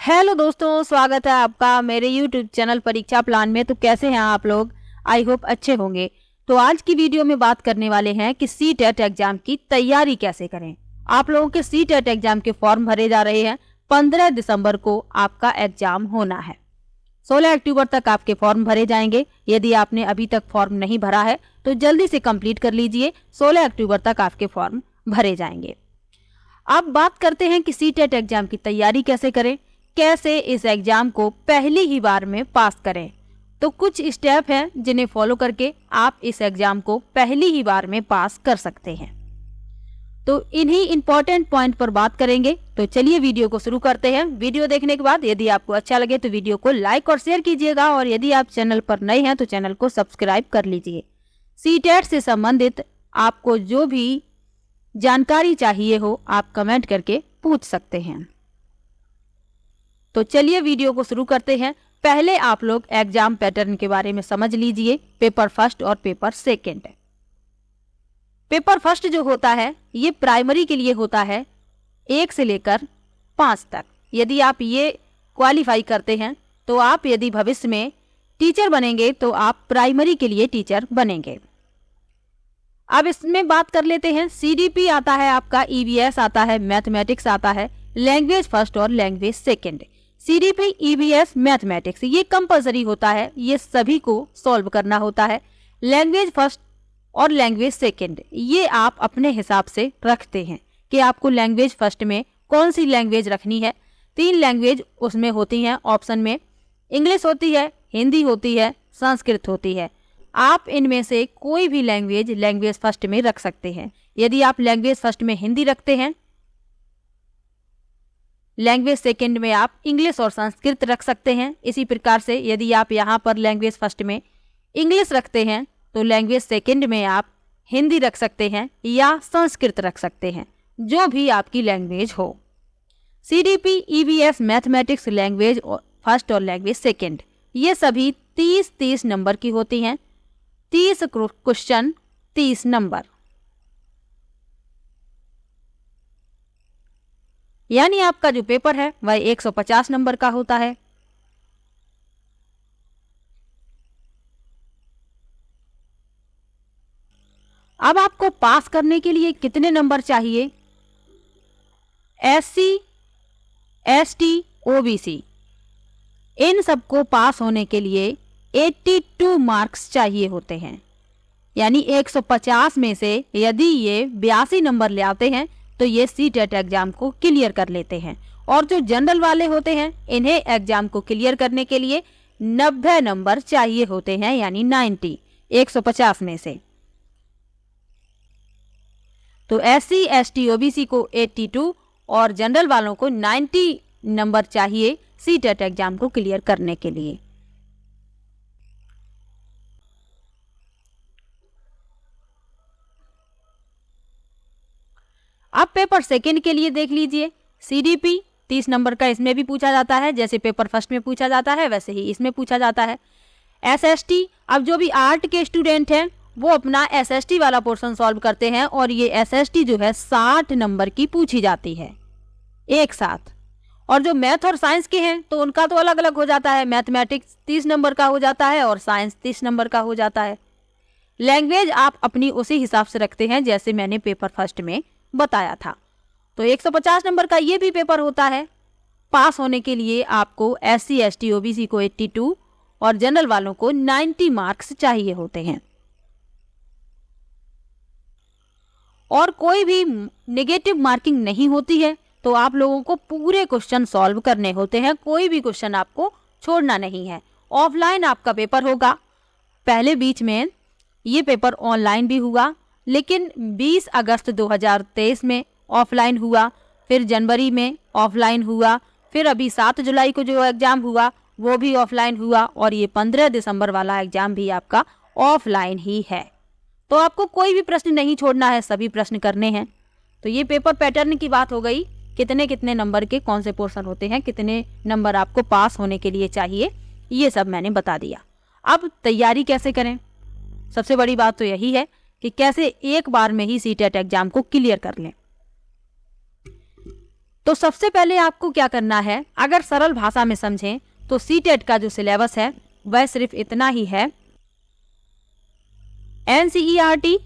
Hello दोस्तों, स्वागत है आपका मेरे YouTube चैनल परीक्षा प्लान में। तो कैसे हैं आप लोग? आई होप अच्छे होंगे। तो आज की वीडियो में बात करने वाले हैं कि CTET एग्जाम की तैयारी कैसे करें। आप लोगों के CTET एग्जाम के फॉर्म भरे जा रहे हैं। 15 दिसंबर को आपका एग्जाम होना है। 16 अक्टूबर तक आपके फॉर्म भरे जाएंगे। यदि आपने अभी तक फॉर्म नहीं भरा है तो जल्दी से कंप्लीट कर लीजिए। 16 अक्टूबर तक आपके फॉर्म भरे जाएंगे। अब बात करते हैं कि CTET एग्जाम की तैयारी कैसे करें, कैसे इस एग्जाम को पहली ही बार में पास करें। तो कुछ स्टेप हैं जिन्हें फॉलो करके आप इस एग्जाम को पहली ही बार में पास कर सकते हैं। तो इन्हीं इंपॉर्टेंट पॉइंट पर बात करेंगे। तो चलिए वीडियो को शुरू करते हैं। वीडियो देखने के बाद यदि आपको अच्छा लगे तो वीडियो को लाइक और शेयर कीजिएगा, और यदि आप चैनल पर नए हैं तो चैनल को सब्सक्राइब कर लीजिए। CTET से संबंधित आपको जो भी जानकारी चाहिए हो आप कमेंट करके पूछ सकते हैं। तो चलिए वीडियो को शुरू करते हैं। पहले आप लोग एग्जाम पैटर्न के बारे में समझ लीजिए, पेपर फर्स्ट और पेपर सेकंड। पेपर फर्स्ट जो होता है ये प्राइमरी के लिए होता है 1 से लेकर 5 तक। यदि आप ये क्वालिफाई करते हैं तो आप यदि भविष्य में टीचर बनेंगे तो आप प्राइमरी के लिए टीचर बनेंगे। अब इसमें बात कर लेते हैं। CDP आता है आपका, EVS आता है, मैथमेटिक्स आता है, लैंग्वेज फर्स्ट और language second. CDP, EVS, mathematics ये कंपलसरी होता है, ये सभी को सॉल्व करना होता है। लैंग्वेज फर्स्ट और लैंग्वेज सेकंड ये आप अपने हिसाब से रखते हैं कि आपको लैंग्वेज फर्स्ट में कौन सी लैंग्वेज रखनी है। 3 लैंग्वेज उसमें होती हैं ऑप्शन में, इंग्लिश होती है, हिंदी होती है, संस्कृत होती है। आप इनमें से कोई भी लैंग्वेज फर्स्ट में रख सकते हैं। यदि आप लैंग्वेज फर्स्ट में हिंदी रखते हैं, लैंग्वेज सेकंड में आप इंग्लिश और संस्कृत रख सकते हैं। इसी प्रकार से यदि आप यहाँ पर लैंग्वेज फर्स्ट में इंग्लिश रखते हैं तो लैंग्वेज सेकंड में आप हिंदी रख सकते हैं या संस्कृत रख सकते हैं, जो भी आपकी लैंग्वेज हो। CDP, EVS, mathematics, language first और लैंग्वेज सेकंड ये सभी 30-30 नंबर की होती हैं। 30 क्वेश्चन 30 नंबर, यानी आपका जो पेपर है वह 150 नंबर का होता है। अब आपको पास करने के लिए कितने नंबर चाहिए? SC, ST, OBC इन सबको पास होने के लिए 82 मार्क्स चाहिए होते हैं। यानी 150 में से यदि ये 82 नंबर ले आते हैं तो ये CTET एग्जाम को क्लियर कर लेते हैं। और जो जनरल वाले होते हैं इन्हें एग्जाम को क्लियर करने के लिए 90 नंबर चाहिए होते हैं, यानी 90 150 में से। तो SC, ST, OBC को 82 और जनरल वालों को 90 नंबर चाहिए CTET एग्जाम को क्लियर करने के लिए। अब पेपर सेकंड के लिए देख लीजिए। CDP 30 नंबर का इसमें भी पूछा जाता है, जैसे पेपर फर्स्ट में पूछा जाता है वैसे ही इसमें पूछा जाता है। SST, अब जो भी आर्ट के स्टूडेंट हैं वो अपना SST वाला पोर्शन सॉल्व करते हैं, और ये SST जो है 60 नंबर की पूछी जाती है एक साथ। और जो मैथ और साइंस के हैं तो उनका तो अलग अलग हो जाता है। मैथमेटिक्स 30 नंबर का हो जाता है और साइंस 30 नंबर का हो जाता है। लैंग्वेज आप अपनी उसी हिसाब से रखते हैं जैसे मैंने पेपर फर्स्ट में बताया था। तो 150 नंबर का ये भी पेपर होता है। पास होने के लिए आपको SC, ST, OBC को 82 और जनरल वालों को 90 मार्क्स चाहिए होते हैं। और कोई भी नेगेटिव मार्किंग नहीं होती है, तो आप लोगों को पूरे क्वेश्चन सॉल्व करने होते हैं। कोई भी क्वेश्चन आपको छोड़ना नहीं है। ऑफलाइन आपका पेपर होगा। पहले बीच में ये पेपर ऑनलाइन भी हुआ, लेकिन 20 अगस्त 2023 में ऑफलाइन हुआ, फिर जनवरी में ऑफलाइन हुआ, फिर अभी 7 जुलाई को जो एग्जाम हुआ वो भी ऑफलाइन हुआ, और ये 15 दिसंबर वाला एग्जाम भी आपका ऑफलाइन ही है। तो आपको कोई भी प्रश्न नहीं छोड़ना है, सभी प्रश्न करने हैं। तो ये पेपर पैटर्न की बात हो गई। कितने कितने नंबर के कौन से पोर्शन होते हैं, कितने नंबर आपको पास होने के लिए चाहिए, ये सब मैंने बता दिया। अब तैयारी कैसे करें? सबसे बड़ी बात तो यही है कि कैसे एक बार में ही CTET एग्जाम को क्लियर कर लें। तो सबसे पहले आपको क्या करना है, अगर सरल भाषा में समझें तो सीटेट का जो सिलेबस है वह सिर्फ इतना ही है। एनसीईआरटी,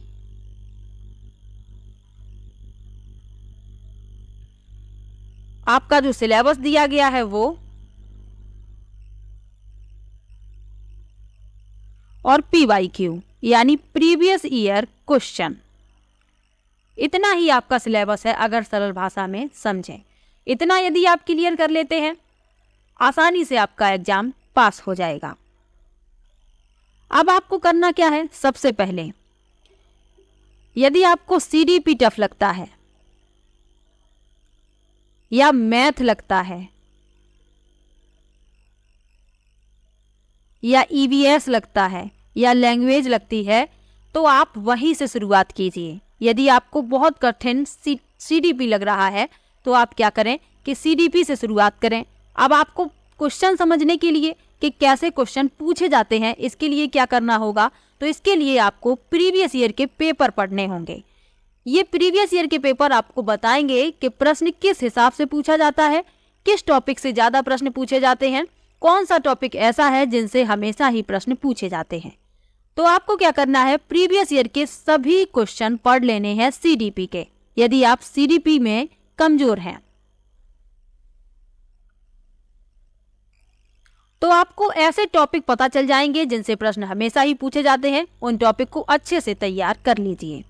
आपका जो सिलेबस दिया गया है वो, और पीवाईक्यू यानी प्रीवियस ईयर क्वेश्चन, इतना ही आपका सिलेबस है अगर सरल भाषा में समझें। इतना यदि आप क्लियर कर लेते हैं, आसानी से आपका एग्जाम पास हो जाएगा। अब आपको करना क्या है, सबसे पहले यदि आपको सीडीपी टफ लगता है या मैथ लगता है या ईवीएस लगता है या लैंग्वेज लगती है, तो आप वहीं से शुरुआत कीजिए। यदि आपको बहुत कठिन सीडीपी लग रहा है तो आप क्या करें कि सीडीपी से शुरुआत करें। अब आपको क्वेश्चन समझने के लिए कि कैसे क्वेश्चन पूछे जाते हैं, इसके लिए क्या करना होगा, तो इसके लिए आपको प्रीवियस ईयर के पेपर पढ़ने होंगे। ये प्रीवियस ईयर के पेपर आपको बताएंगे कि प्रश्न किस हिसाब से पूछा जाता है, किस टॉपिक से ज़्यादा प्रश्न पूछे जाते हैं, कौन सा टॉपिक ऐसा है जिनसे हमेशा ही प्रश्न पूछे जाते हैं। तो आपको क्या करना है, प्रीवियस ईयर के सभी क्वेश्चन पढ़ लेने हैं सीडीपी के, यदि आप सीडीपी में कमजोर हैं। तो आपको ऐसे टॉपिक पता चल जाएंगे जिनसे प्रश्न हमेशा ही पूछे जाते हैं, उन टॉपिक को अच्छे से तैयार कर लीजिए।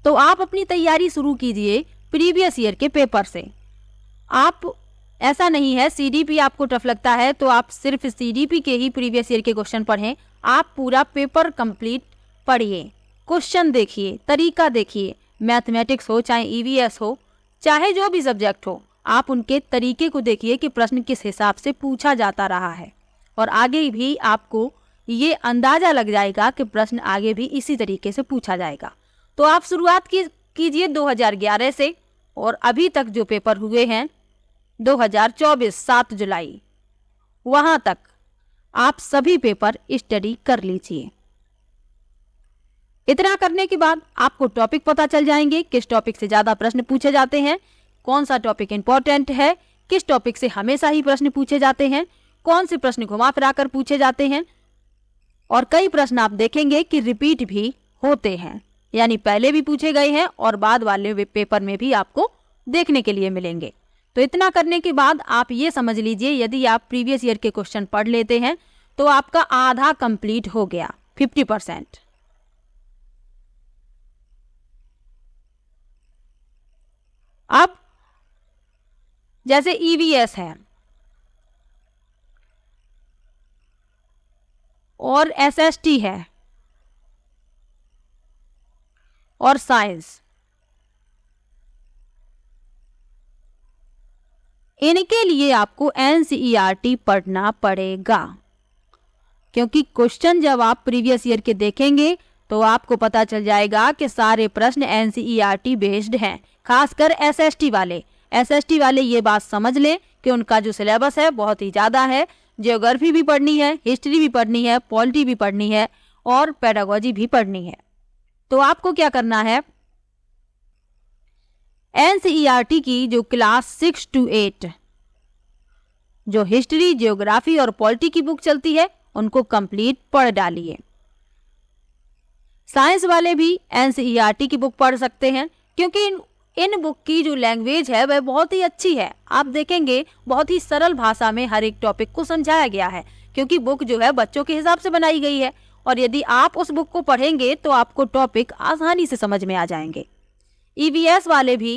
तो आप अपनी तैयारी शुरू कीजिए प्रीवियस ईयर के पेपर से। आप, ऐसा नहीं है सीडीपी आपको टफ लगता है तो आप सिर्फ सीडीपी के ही प्रीवियस ईयर के क्वेश्चन पढ़ें। आप पूरा पेपर कंप्लीट पढ़िए, क्वेश्चन देखिए, तरीका देखिए, मैथमेटिक्स हो चाहे ईवीएस हो चाहे जो भी सब्जेक्ट हो, आप उनके तरीके को देखिए कि प्रश्न किस हिसाब से पूछा जाता रहा है, और आगे भी आपको ये अंदाजा लग जाएगा कि प्रश्न आगे भी इसी तरीके से पूछा जाएगा। तो आप शुरुआत कीजिए 2011 से, और अभी तक जो पेपर हुए हैं 2024 7 जुलाई, वहां तक आप सभी पेपर स्टडी कर लीजिए। इतना करने के बाद आपको टॉपिक पता चल जाएंगे, किस टॉपिक से ज्यादा प्रश्न पूछे जाते हैं, कौन सा टॉपिक इंपॉर्टेंट है, किस टॉपिक से हमेशा ही प्रश्न पूछे जाते हैं, कौन से प्रश्न घुमा फिरा कर पूछे जाते हैं, और कई प्रश्न आप देखेंगे कि रिपीट भी होते हैं, यानी पहले भी पूछे गए हैं और बाद वाले पेपर में भी आपको देखने के लिए मिलेंगे। तो इतना करने के बाद आप ये समझ लीजिए, यदि आप प्रीवियस ईयर के क्वेश्चन पढ़ लेते हैं तो आपका आधा कंप्लीट हो गया, 50%। अब जैसे ईवीएस है और एसएसटी है और साइंस, इनके लिए आपको एनसीईआरटी पढ़ना पड़ेगा, क्योंकि क्वेश्चन जब आप प्रीवियस ईयर के देखेंगे तो आपको पता चल जाएगा कि सारे प्रश्न एनसीईआरटी बेस्ड हैं। खासकर एसएसटी वाले ये बात समझ लें कि उनका जो सिलेबस है बहुत ही ज़्यादा है। ज्योग्राफी भी पढ़नी है, हिस्ट्री भी पढ़नी है, पॉलिटी भी पढ़नी है और पेडागोजी भी पढ़नी है। तो आपको क्या करना है, एनसीईआरटी की जो क्लास 6 to 8 जो हिस्ट्री, ज्योग्राफी और पॉलिटी की बुक चलती है उनको कंप्लीट पढ़ डालिए। साइंस वाले भी एनसीईआरटी की बुक पढ़ सकते हैं, क्योंकि इन बुक की जो लैंग्वेज है वह बहुत ही अच्छी है। आप देखेंगे बहुत ही सरल भाषा में हर एक टॉपिक को समझाया गया है, क्योंकि बुक जो है बच्चों के हिसाब से बनाई गई है, और यदि आप उस बुक को पढ़ेंगे तो आपको टॉपिक आसानी से समझ में आ जाएंगे। ईवीएस वाले भी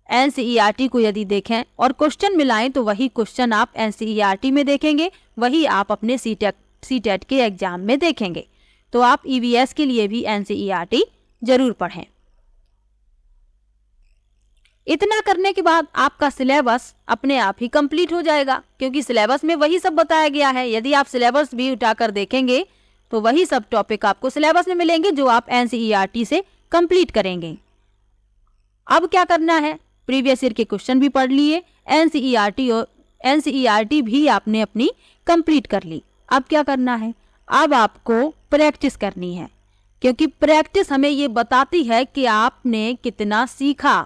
एनसीईआरटी को यदि देखें और क्वेश्चन मिलाएं तो वही क्वेश्चन आप एनसीईआरटी में देखेंगे, वही आप अपने सीटेट के एग्जाम में देखेंगे। तो आप ईवीएस के लिए भी एनसीईआरटी जरूर पढ़ें। इतना करने के बाद आपका सिलेबस अपने आप ही कंप्लीट हो जाएगा, क्योंकि सिलेबस में वही सब बताया गया है। यदि आप सिलेबस भी उठाकर देखेंगे तो वही सब टॉपिक आपको सिलेबस में मिलेंगे जो आप एनसीईआरटी से कंप्लीट करेंगे। अब क्या करना है, प्रीवियस ईयर के क्वेश्चन भी पढ़ लिए, एनसीईआरटी भी आपने अपनी कंप्लीट कर ली। अब क्या करना है, अब आपको प्रैक्टिस करनी है, क्योंकि प्रैक्टिस हमें ये बताती है कि आपने कितना सीखा,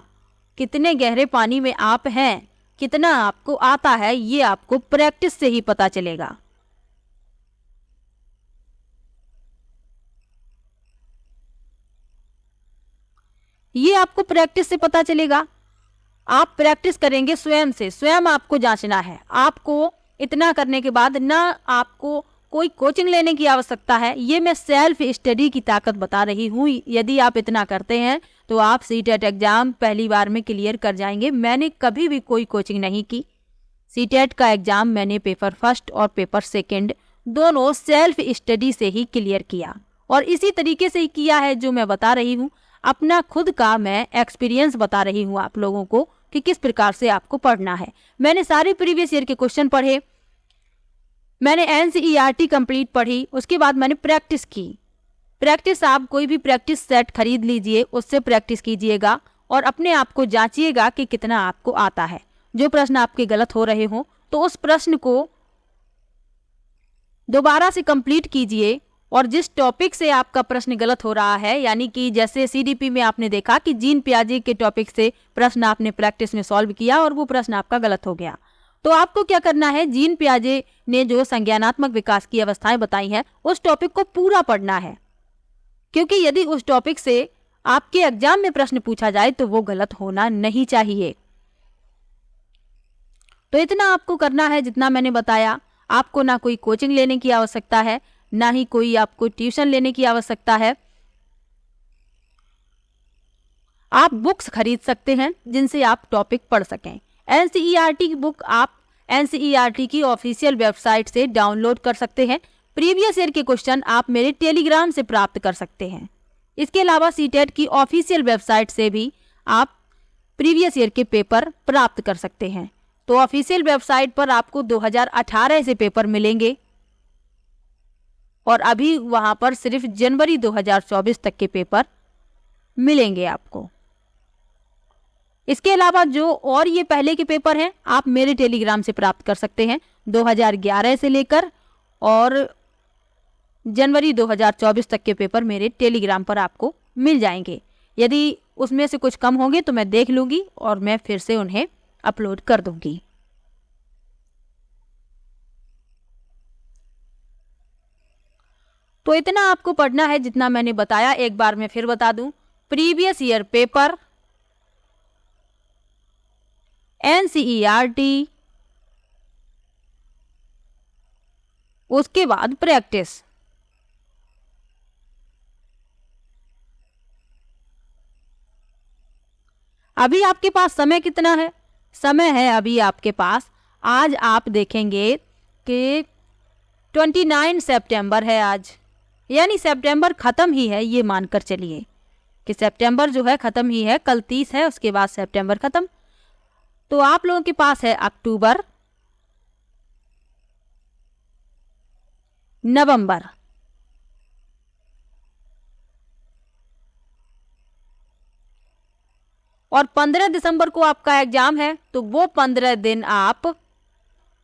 कितने गहरे पानी में आप हैं, कितना आपको आता है, ये आपको प्रैक्टिस से ही पता चलेगा। ये आपको प्रैक्टिस से पता चलेगा। आप प्रैक्टिस करेंगे स्वयं से, स्वयं आपको जांचना है। आपको इतना करने के बाद ना आपको कोई कोचिंग लेने की आवश्यकता है, ये मैं सेल्फ स्टडी की ताकत बता रही हूँ। यदि आप इतना करते हैं तो आप सीटेट एग्जाम पहली बार में क्लियर कर जाएंगे। मैंने कभी भी कोई कोचिंग नहीं की। सीटेट का एग्जाम मैंने पेपर फर्स्ट और पेपर सेकंड दोनों सेल्फ स्टडी से ही क्लियर किया, और इसी तरीके से ही किया है जो मैं बता रही हूँ। अपना खुद का मैं एक्सपीरियंस बता रही हूँ आप लोगों को कि किस प्रकार से आपको पढ़ना है। मैंने सारे प्रीवियस ईयर के क्वेश्चन पढ़े, मैंने एनसीईआरटी कंप्लीट पढ़ी, उसके बाद मैंने प्रैक्टिस की। प्रैक्टिस, आप कोई भी प्रैक्टिस सेट खरीद लीजिए, उससे प्रैक्टिस कीजिएगा और अपने आप को जांचिएगा कि कितना आपको आता है। जो प्रश्न आपके गलत हो रहे हो तो उस प्रश्न को दोबारा से कंप्लीट कीजिए, और जिस टॉपिक से आपका प्रश्न गलत हो रहा है, यानी कि जैसे सीडीपी में आपने देखा कि जीन पियाजे के टॉपिक से प्रश्न आपने प्रैक्टिस में सॉल्व किया और वो प्रश्न आपका गलत हो गया, तो आपको क्या करना है, जीन पियाजे ने जो संज्ञानात्मक विकास की अवस्थाएं बताई हैं उस टॉपिक को पूरा पढ़ना है, क्योंकि यदि उस टॉपिक से आपके एग्जाम में प्रश्न पूछा जाए तो वो गलत होना नहीं चाहिए। तो इतना आपको करना है जितना मैंने बताया। आपको ना कोई कोचिंग लेने की आवश्यकता है, ना ही कोई आपको ट्यूशन लेने की आवश्यकता है। आप बुक्स खरीद सकते हैं जिनसे आप टॉपिक पढ़ सकें। एनसीईआरटी की बुक आप एनसीईआरटी की ऑफिशियल वेबसाइट से डाउनलोड कर सकते हैं। प्रीवियस ईयर के क्वेश्चन आप मेरे टेलीग्राम से प्राप्त कर सकते हैं। इसके अलावा सीटेट की ऑफिशियल वेबसाइट से भी आप प्रीवियस ईयर के पेपर प्राप्त कर सकते हैं। तो ऑफिशियल वेबसाइट पर आपको 2018 से पेपर मिलेंगे और अभी वहां पर सिर्फ जनवरी 2024 तक के पेपर मिलेंगे आपको। इसके अलावा जो और ये पहले के पेपर हैं आप मेरे टेलीग्राम से प्राप्त कर सकते हैं। 2011 से लेकर और जनवरी 2024 तक के पेपर मेरे टेलीग्राम पर आपको मिल जाएंगे। यदि उसमें से कुछ कम होंगे तो मैं देख लूंगी और मैं फिर से उन्हें अपलोड कर दूंगी। तो इतना आपको पढ़ना है जितना मैंने बताया। एक बार मैं फिर बता दूं, प्रीवियस ईयर पेपर, एनसीईआरटी, उसके बाद प्रैक्टिस। अभी आपके पास समय कितना है? समय है अभी आपके पास, आज आप देखेंगे कि 29 सितंबर है आज, यानी सितंबर खत्म ही है। ये मानकर चलिए कि सितंबर जो है खत्म ही है, कल 30 है, उसके बाद सितंबर खत्म। तो आप लोगों के पास है अक्टूबर, नवंबर, और 15 दिसंबर को आपका एग्जाम है। तो वो 15 दिन आप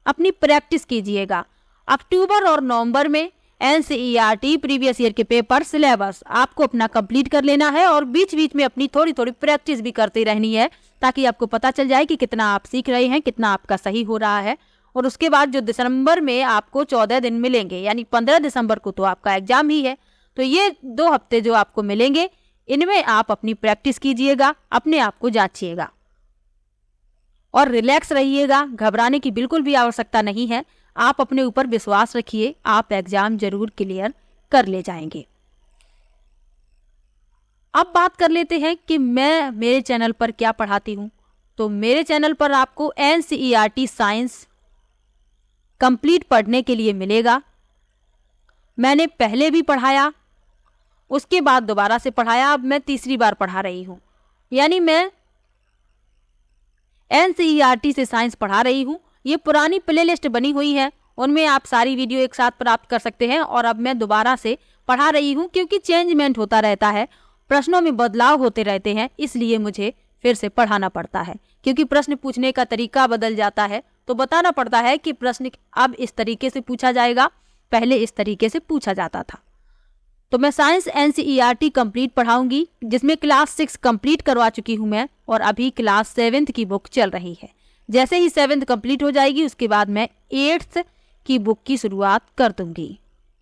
अपनी प्रैक्टिस कीजिएगा। अक्टूबर और नवंबर में एनसीईआरटी प्रीवियस ईयर के पेपर सिलेबस आपको अपना कंप्लीट कर लेना है और बीच बीच में अपनी थोड़ी थोड़ी प्रैक्टिस भी करती रहनी है, ताकि आपको पता चल जाए कि कितना आप सीख रहे हैं, कितना आपका सही हो रहा है। और उसके बाद जो दिसंबर में आपको 14 दिन मिलेंगे, यानी 15 दिसंबर को तो आपका एग्जाम ही है। तो ये 2 हफ्ते जो आपको मिलेंगे, इनमें आप अपनी प्रैक्टिस कीजिएगा, अपने आप को जांचिएगा और रिलैक्स रहिएगा। घबराने की बिल्कुल भी आवश्यकता नहीं है। आप अपने ऊपर विश्वास रखिए, आप एग्जाम जरूर क्लियर कर ले जाएंगे। अब बात कर लेते हैं कि मैं मेरे चैनल पर क्या पढ़ाती हूँ। तो मेरे चैनल पर आपको एनसीईआरटी साइंस कंप्लीट पढ़ने के लिए मिलेगा। मैंने पहले भी पढ़ाया, उसके बाद दोबारा से पढ़ाया, अब मैं तीसरी बार पढ़ा रही हूँ। यानी मैं एनसीईआरटी से साइंस पढ़ा रही हूँ। ये पुरानी प्लेलिस्ट बनी हुई है, उनमें आप सारी वीडियो एक साथ प्राप्त कर सकते हैं। और अब मैं दोबारा से पढ़ा रही हूँ, क्योंकि चेंजमेंट होता रहता है, प्रश्नों में बदलाव होते रहते हैं, इसलिए मुझे फिर से पढ़ाना पड़ता है। क्योंकि प्रश्न पूछने का तरीका बदल जाता है, तो बताना पड़ता है कि प्रश्न अब इस तरीके से पूछा जाएगा, पहले इस तरीके से पूछा जाता था। तो मैं साइंस NCERT कंप्लीट पढ़ाऊंगी, जिसमें क्लास 6 कंप्लीट करवा चुकी हूं मैं और अभी क्लास 7th की बुक चल रही है। जैसे ही 7th कंप्लीट हो जाएगी उसके बाद मैं 8th की बुक की शुरुआत कर दूंगी।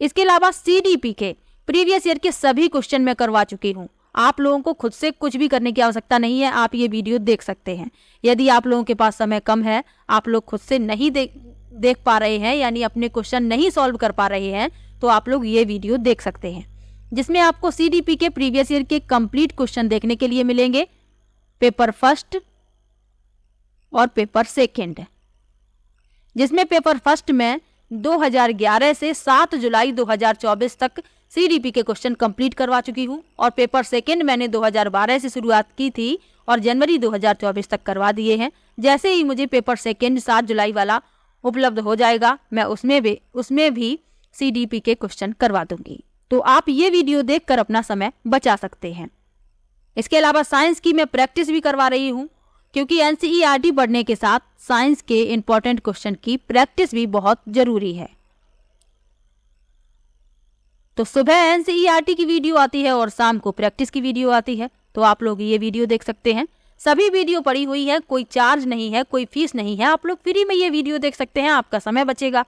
इसके अलावा CDP के प्रीवियस ईयर के सभी क्वेश्चन मैं करवा चुकी हूँ। आप लोगों को खुद से कुछ भी करने की आवश्यकता नहीं है, आप ये वीडियो देख सकते हैं। यदि आप लोगों के पास समय कम है, आप लोग खुद से नहीं देख पा रहे हैं, यानी अपने क्वेश्चन नहीं सॉल्व कर पा रहे हैं, तो आप लोग ये वीडियो देख सकते हैं, जिसमें आपको CDP के प्रीवियस ईयर के कंप्लीट क्वेश्चन देखने के लिए मिलेंगे, पेपर फर्स्ट और पेपर सेकंड। जिसमें पेपर फर्स्ट में 2011 से 7 जुलाई 2024 तक CDP के क्वेश्चन कंप्लीट करवा चुकी हूँ और पेपर सेकंड मैंने 2012 से शुरुआत की थी और जनवरी 2024 तक करवा दिए हैं। जैसे ही मुझे पेपर सेकंड 7 जुलाई वाला उपलब्ध हो जाएगा, मैं उसमें भी CDP के क्वेश्चन करवा दूंगी। तो आप ये वीडियो देखकर अपना समय बचा सकते हैं। इसके अलावा साइंस की मैं प्रैक्टिस भी करवा रही हूँ, क्योंकि NCERT पढ़ने के साथ साइंस के इंपॉर्टेंट क्वेश्चन की प्रैक्टिस भी बहुत जरूरी है। तो सुबह NCERT की वीडियो आती है और शाम को प्रैक्टिस की वीडियो आती है, तो आप लोग ये वीडियो देख सकते हैं। सभी वीडियो पड़ी हुई है, कोई चार्ज नहीं है, कोई फीस नहीं है, आप लोग फ्री में ये वीडियो देख सकते हैं, आपका समय बचेगा।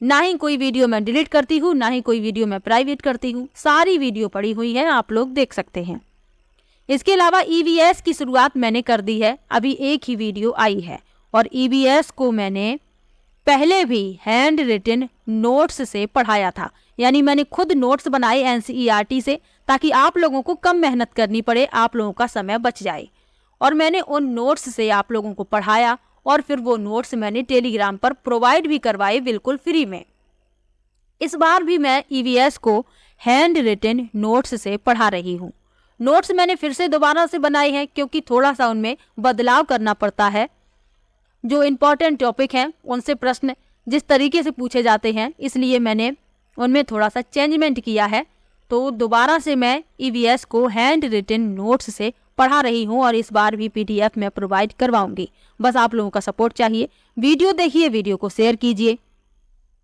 ना ही कोई वीडियो मैं डिलीट करती हूँ, ना ही कोई वीडियो मैं प्राइवेट करती हूँ, सारी वीडियो पड़ी हुई है, आप लोग देख सकते हैं। इसके अलावा EVS की शुरुआत मैंने कर दी है, अभी एक ही वीडियो आई है और EVS को मैंने पहले भी हैंड रिटन नोट्स से पढ़ाया था, यानी मैंने खुद नोट्स बनाए NCERT से, ताकि आप लोगों को कम मेहनत करनी पड़े, आप लोगों का समय बच जाए। और मैंने उन नोट्स से आप लोगों को पढ़ाया और फिर वो नोट्स मैंने टेलीग्राम पर प्रोवाइड भी करवाए बिल्कुल फ्री में। इस बार भी मैं EVS को हैंड रिटन नोट्स से पढ़ा रही हूँ। नोट्स मैंने फिर से दोबारा से बनाए हैं, क्योंकि थोड़ा सा उनमें बदलाव करना पड़ता है। जो इम्पोर्टेंट टॉपिक हैं उनसे प्रश्न जिस तरीके से पूछे जाते हैं, इसलिए मैंने उनमें थोड़ा सा चेंजमेंट किया है। तो दोबारा से मैं EVS को हैंड रिटन नोट्स से पढ़ा रही हूँ और इस बार भी PDF में प्रोवाइड करवाऊंगी। बस आप लोगों का सपोर्ट चाहिए। वीडियो देखिए, वीडियो को शेयर कीजिए,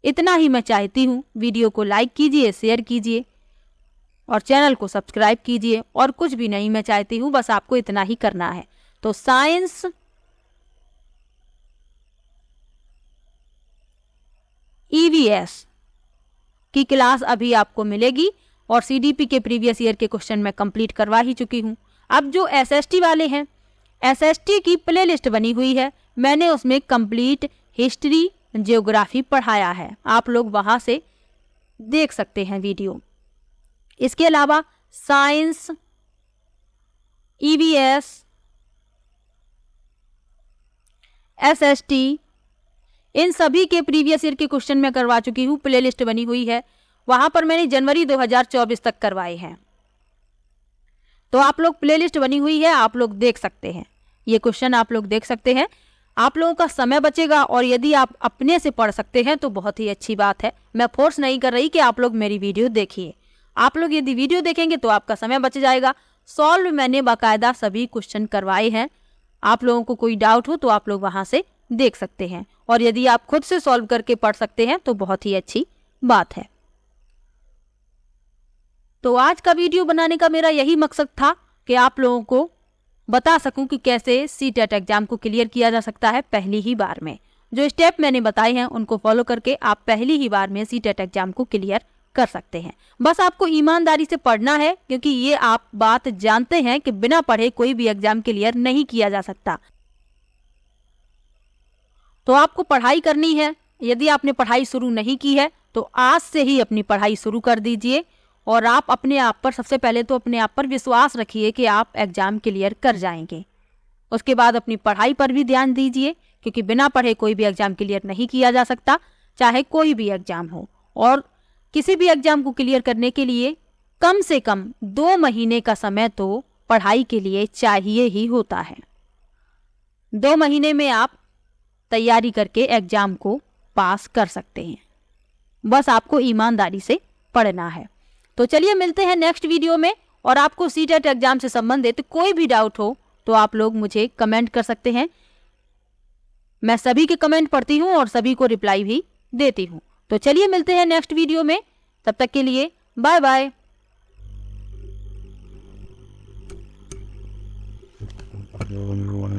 इतना ही मैं चाहती हूँ। वीडियो को लाइक कीजिए, शेयर कीजिए और चैनल को सब्सक्राइब कीजिए, और कुछ भी नहीं मैं चाहती हूँ, बस आपको इतना ही करना है। तो साइंस EVS की क्लास अभी आपको मिलेगी और CDP के प्रीवियस ईयर के क्वेश्चन मैं कंप्लीट करवा ही चुकी हूँ। अब जो SST वाले हैं, SST की प्लेलिस्ट बनी हुई है, मैंने उसमें कंप्लीट हिस्ट्री, ज्योग्राफी पढ़ाया है, आप लोग वहां से देख सकते हैं वीडियो। इसके अलावा साइंस, EVS, SST, इन सभी के प्रीवियस ईयर के क्वेश्चन मैं करवा चुकी हूँ, प्लेलिस्ट बनी हुई है, वहां पर मैंने जनवरी 2024 तक करवाए हैं। तो आप लोग प्लेलिस्ट बनी हुई है, आप लोग देख सकते हैं, ये क्वेश्चन आप लोग देख सकते हैं। आप लोगों का समय बचेगा और यदि आप अपने से पढ़ सकते हैं तो बहुत ही अच्छी बात है। मैं फोर्स नहीं कर रही कि आप लोग मेरी वीडियो देखिए, आप लोग यदि वीडियो देखेंगे तो आपका समय बच जाएगा। सॉल्व मैंने बाकायदा सभी क्वेश्चन करवाए हैं, आप लोगों को कोई डाउट हो तो आप लोग वहां से देख सकते हैं, और यदि आप खुद से सॉल्व करके पढ़ सकते हैं तो बहुत ही अच्छी बात है। तो आज का वीडियो बनाने का मेरा यही मकसद था कि आप लोगों को बता सकूं कि कैसे CTET एग्जाम को क्लियर किया जा सकता है पहली ही बार में। जो स्टेप मैंने बताए हैं उनको फॉलो करके आप पहली ही बार में CTET एग्जाम को क्लियर कर सकते हैं। बस आपको ईमानदारी से पढ़ना है, क्योंकि ये आप बात जानते हैं कि बिना पढ़े कोई भी एग्जाम क्लियर नहीं किया जा सकता। तो आपको पढ़ाई करनी है। यदि आपने पढ़ाई शुरू नहीं की है तो आज से ही अपनी पढ़ाई शुरू कर दीजिए, और आप अपने आप पर, सबसे पहले तो अपने आप पर विश्वास रखिए कि आप एग्जाम क्लियर कर जाएंगे। उसके बाद अपनी पढ़ाई पर भी ध्यान दीजिए, क्योंकि बिना पढ़े कोई भी एग्जाम क्लियर नहीं किया जा सकता, चाहे कोई भी एग्जाम हो। और किसी भी एग्जाम को क्लियर करने के लिए कम से कम 2 महीने का समय तो पढ़ाई के लिए चाहिए ही होता है। 2 महीने में आप तैयारी करके एग्जाम को पास कर सकते हैं, बस आपको ईमानदारी से पढ़ना है। तो चलिए मिलते हैं नेक्स्ट वीडियो में, और आपको CTET एग्जाम से संबंधित कोई भी डाउट हो तो आप लोग मुझे कमेंट कर सकते हैं। मैं सभी के कमेंट पढ़ती हूँ और सभी को रिप्लाई भी देती हूँ। तो चलिए मिलते हैं नेक्स्ट वीडियो में, तब तक के लिए बाय बाय। Everyone